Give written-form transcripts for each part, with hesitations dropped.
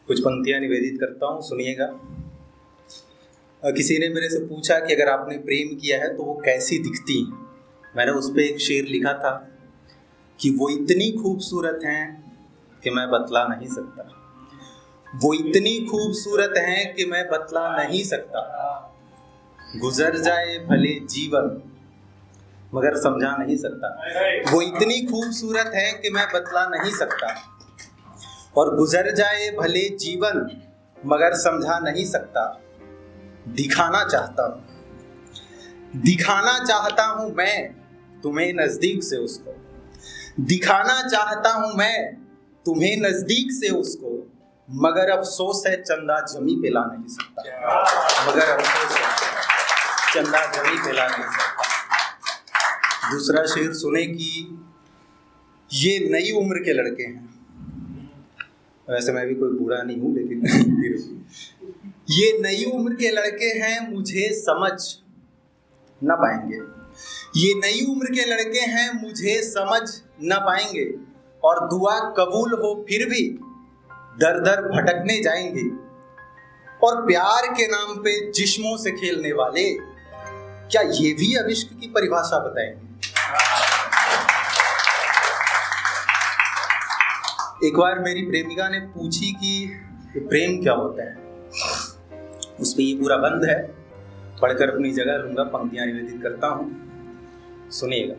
कुछ पंक्तियां निवेदित करता हूँ, सुनिएगा। किसी ने मेरे से पूछा कि अगर आपने प्रेम किया है तो वो कैसी दिखती है। मैंने उस पर एक शेर लिखा था कि वो इतनी खूबसूरत हैं कि मैं बतला नहीं सकता, वो इतनी खूबसूरत हैं कि मैं बतला नहीं सकता। गुजर जाए भले जीवन मगर समझा नहीं सकता। वो इतनी खूबसूरत है कि मैं बतला नहीं सकता, और गुजर जाए भले जीवन मगर समझा नहीं सकता। दिखाना चाहता हूँ, दिखाना चाहता हूँ मैं तुम्हें नजदीक से उसको, दिखाना चाहता हूँ मैं तुम्हें नजदीक से उसको, मगर अफसोस है चंदा जमी पे ला नहीं सकता, मगर अफसोस है चंदा जमी पे ला नहीं सकता। दूसरा शेर सुने कि ये नई उम्र के लड़के हैं। वैसे मैं भी कोई बुरा नहीं हूँ, लेकिन ये नई उम्र के लड़के हैं, मुझे समझ न पाएंगे। ये नई उम्र के लड़के हैं, मुझे समझ न पाएंगे, और दुआ कबूल हो फिर भी दर दर भटकने जाएंगे। और प्यार के नाम पे जिस्मों से खेलने वाले, क्या ये भी अब इश्क की परिभाषा बताएंगे? एक बार मेरी प्रेमिका ने पूछी कि प्रेम क्या होता है। उस पे ये पूरा बंद है, पढ़कर अपनी जगह लूंगा, पंक्तियां निवेदित करता हूं, सुनिएगा।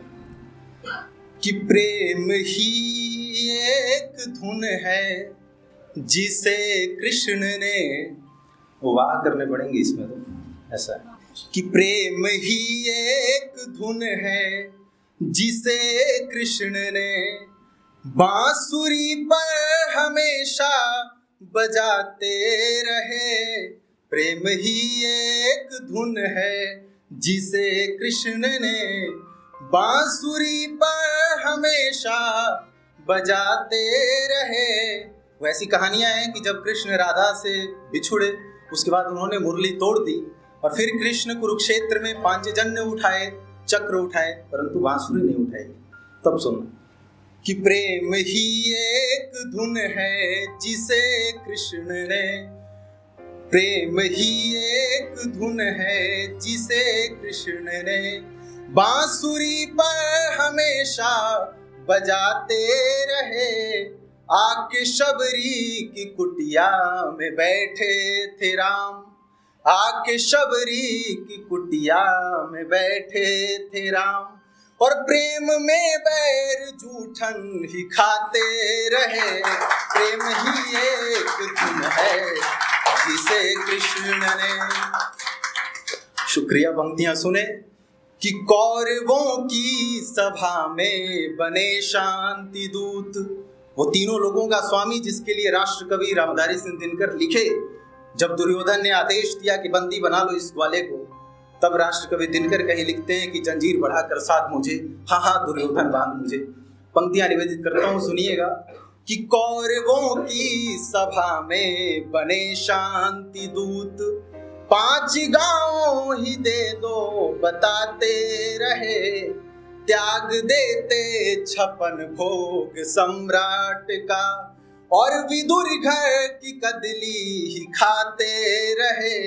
कि प्रेम ही एक धुन है जिसे कृष्ण ने, वाह करने पड़ेंगे इसमें तो, ऐसा है कि प्रेम ही एक धुन है जिसे कृष्ण ने बांसुरी पर हमेशा बजाते रहे। प्रेम ही एक धुन है जिसे कृष्ण ने बांसुरी पर हमेशा बजाते रहे। वैसी कहानियां हैं कि जब कृष्ण राधा से बिछुड़े, उसके बाद उन्होंने मुरली तोड़ दी, और फिर कृष्ण कुरुक्षेत्र में पांचजन्य उठाए, चक्र उठाए, परंतु बांसुरी नहीं उठाई। तब सुनना कि प्रेम ही एक धुन है जिसे कृष्ण ने, प्रेम ही एक धुन है जिसे कृष्ण ने बांसुरी पर हमेशा बजाते रहे। आके शबरी की कुटिया में बैठे थे राम, आके शबरी की कुटिया में बैठे थे राम, और प्रेम में बैर जूठन ही खाते रहे। प्रेम ही एक धुन है जिसे कृष्ण ने। शुक्रिया। पंक्तियां सुने कि कौरवों की सभा में बने शांति दूत, वो तीनों लोगों का स्वामी जिसके लिए राष्ट्रकवि रामधारी सिंह दिनकर लिखे। जब दुर्योधन ने आदेश दिया कि बंदी बना लो इस ग्वाले को, तब राष्ट्रकवि दिनकर कहीं लिखते हैं कि जंजीर बढ़ाकर साथ मुझे, हाँ हाँ दुर्योधन बांध मुझे। पंक्तियां निवेदित करता हूँ, सुनिएगा। कि कौरवों की सभा में बने शांति दूत, 5 गांव ही दे दो बताते रहे। त्याग देते 56 भोग सम्राट का, और विदुर घर की कदली ही खाते रहे।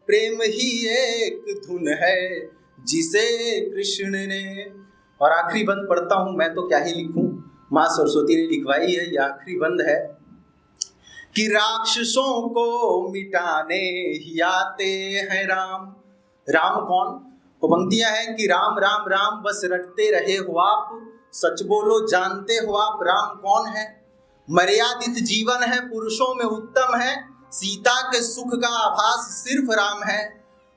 प्रेम ही एक धुन है जिसे कृष्ण ने। और आखिरी बंद पढ़ता हूं, मैं तो क्या ही लिखूं, माँ सरस्वती ने लिखवाई है, ये आखिरी बंद है कि राक्षसों को मिटाने ही आते हैं राम। राम कौन? वो पंक्तियां हैं कि राम राम राम बस रटते रहे हो आप, सच बोलो जानते हो आप राम कौन है? मर्यादित जीवन है पुरुषों में उत्तम है, सीता के सुख का आभास सिर्फ राम है।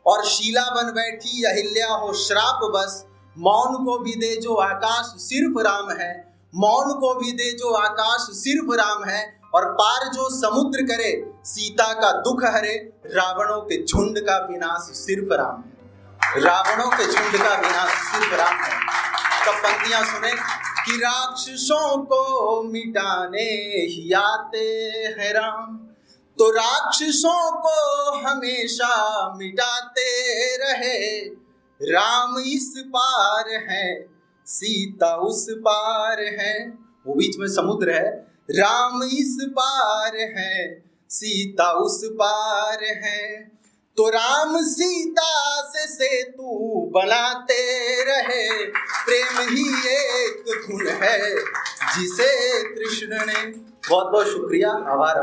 और शीला बन बैठी अहिल्या हो श्राप बस, मौन को भी दे जो आकाश सिर्फ राम है, मौन को भी दे जो आकाश सिर्फ राम है। और पार जो समुद्र करे सीता का दुख हरे, रावणों के झुंड का विनाश सिर्फ राम है, रावणों के झुंड का विनाश सिर्फ राम है। तब पंक्तियां सुने कि राक्षसों को मिटाने ही आते हैं राम, तो राक्षसों को हमेशा मिटाते रहे। राम इस पार है सीता उस पार है, वो बीच में समुद्र है। राम इस पार है सीता उस पार है। तो राम सीता से सेतु बनाते रहे, प्रेम ही एक धुन है जिसे कृष्ण ने। बहुत बहुत शुक्रिया, आभार।